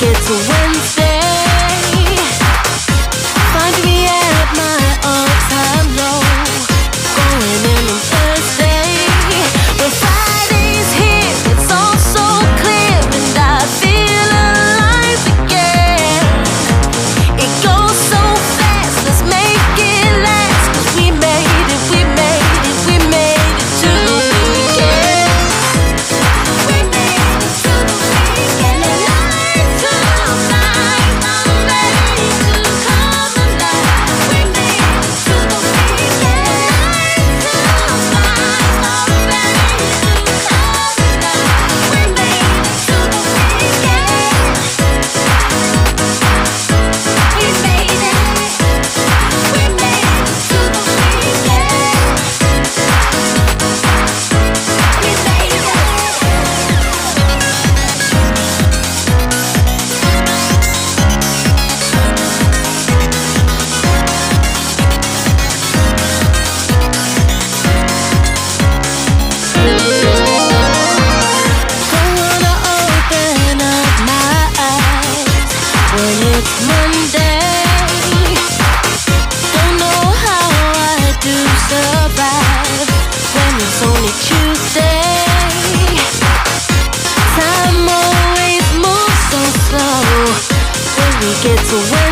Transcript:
get to Wednesday, find me at my all-time low. Going in on Thursday, when Friday's here, it's all so clear, and I feel alive again. It goes so fast, let's make it last, 'cause we made it, we made it, we made it to the weekend. We made it to the weekend. Night to night, I'm ready to come alive. We made it to the weekend. Night to night, I'm ready to come alive. We made it to the weekend. We made it. We made it to the weekend. We made it. Don't wanna open up my eyes when it's Monday. Don't know how I do survive when it's only Tuesday. Time always moves so slow when we get to Wednesday.